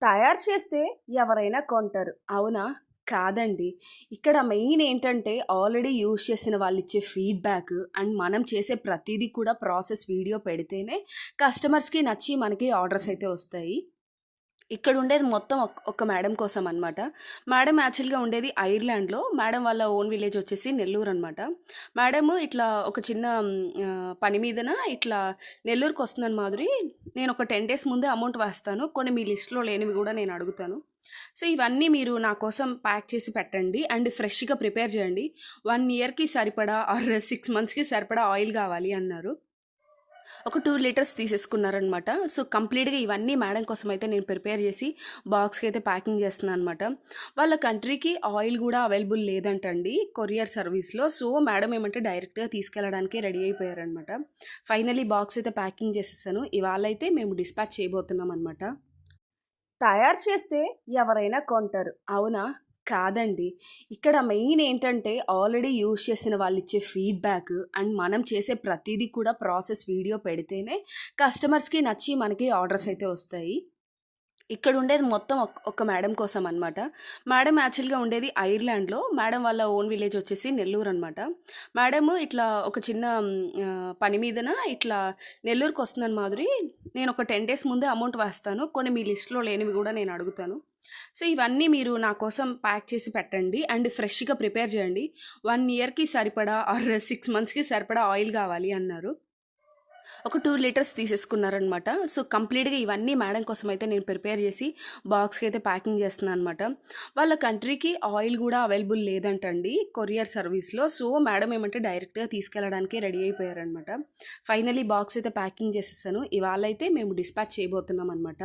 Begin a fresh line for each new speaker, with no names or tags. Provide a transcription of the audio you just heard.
తయారు చేస్తే ఎవరైనా కొంటారు. అవునా? కాదండి. ఇక్కడ మెయిన్ ఏంటంటే ఆల్రెడీ యూజ్ చేసిన వాళ్ళిచ్చే ఫీడ్‌బ్యాక్ అండ్ మనం చేసే ప్రతీదీ కూడా ప్రాసెస్ వీడియో పెడితేనే కస్టమర్స్‌కి నచ్చి మనకి ఆర్డర్స్ అయితే వస్తాయి. ఇక్కడ ఉండేది మొత్తం ఒక్క మేడం కోసం అనమాట. మేడం యాక్చువల్‌గా ఉండేది ఐర్లాండ్‌లో. మేడం వాళ్ళ ఓన్ విలేజ్ వచ్చేసి నెల్లూరు అనమాట. మేడము ఇట్లా ఒక చిన్న పని మీదన ఇట్లా నెల్లూరుకొస్తున్నాను మాధురి. నేను ఒక 10 డేస్ ముందే అమౌంట్ వేస్తాను. కొన్ని మీ లిస్ట్‌లో లేనివి గూడా నేను అడుగుతాను. సో, ఇవన్నీ మీరు నా కోసం ప్యాక్ చేసి పెట్టండి. అండ్ ఫ్రెష్‌గా ప్రిపేర్ చేయండి. 1 ఇయర్‌కి సరిపడా ఆర్ 6 మంత్స్‌కి సరిపడా ఆయిల్ కావాలి అన్నారు. ఒక 2 లీటర్స్ తీసేసుకున్నారనమాట. సో, కంప్లీట్‌గా ఇవన్నీ మేడం కోసమయితే నేను ప్రిపేర్ చేసి బాక్స్‌కైతే ప్యాకింగ్ చేస్తున్నాననమాట. వాళ్ళ కంట్రీకి ఆయిల్ గూడా అవైలబుల్ లేదంటండి కొరియర్ సర్వీస్‌లో. సో, మేడం ఏమంటే డైరెక్ట్‌గా తీసుకెళ్ళడానికే రెడీ అయిపోయారనమాట. ఫైనల్లీ బాక్స్ అయితే ప్యాకింగ్ చేసేసాను. ఇవాళైతే మేము డిస్పాచ్ చేయబోతున్నామనమాట. తయారు చేస్తే ఎవరైనా కొంటారు. అవునా? కాదండి. ఇక్కడ మెయిన్ ఏంటంటే ఆల్రెడీ యూజ్ చేసిన వాళ్ళిచ్చే ఫీడ్‌బ్యాక్ అండ్ మనం చేసే ప్రతీదీ కూడా ప్రాసెస్ వీడియో పెడితేనే కస్టమర్స్‌కి నచ్చి మనకి ఆర్డర్స్ అయితే వస్తాయి. ఇక్కడ ఉండేది మొత్తం ఒక్క మేడం కోసం అనమాట. మేడం యాక్చువల్‌గా ఉండేది ఐర్లాండ్‌లో. మేడం వాళ్ళ ఓన్ విలేజ్ వచ్చేసి నెల్లూరు అనమాట. మేడము ఇట్లా ఒక చిన్న పని మీదన ఇట్లా నెల్లూరుకొస్తున్నాను మాధురి. నేను ఒక 10 డేస్ ముందే అమౌంట్ వేస్తాను. కొన్ని మీ లిస్ట్‌లో లేనివి గూడా నేను అడుగుతాను. సో, ఇవన్నీ మీరు నా కోసం ప్యాక్ చేసి పెట్టండి. అండ్ ఫ్రెష్‌గా ప్రిపేర్ చేయండి. 1 ఇయర్‌కి సరిపడా ఆర్ 6 మంత్స్‌కి సరిపడా ఆయిల్ కావాలి అన్నారు. ఒక 2 లీటర్స్ తీసేసుకున్నారనమాట. సో, కంప్లీట్‌గా ఇవన్నీ మేడం కోసమయితే నేను ప్రిపేర్ చేసి బాక్స్‌కైతే ప్యాకింగ్ చేస్తున్నాననమాట. వాళ్ళ కంట్రీకి ఆయిల్ గూడా అవైలబుల్ లేదంటండి కొరియర్ సర్వీస్‌లో. సో, మేడం ఏమంటే డైరెక్ట్‌గా తీసుకెళ్ళడానికే రెడీ అయిపోయారనమాట. ఫైనల్లీ బాక్స్ అయితే ప్యాకింగ్ చేసేసాను. ఇవాళైతే మేము డిస్పాచ్ చేయబోతున్నామనమాట.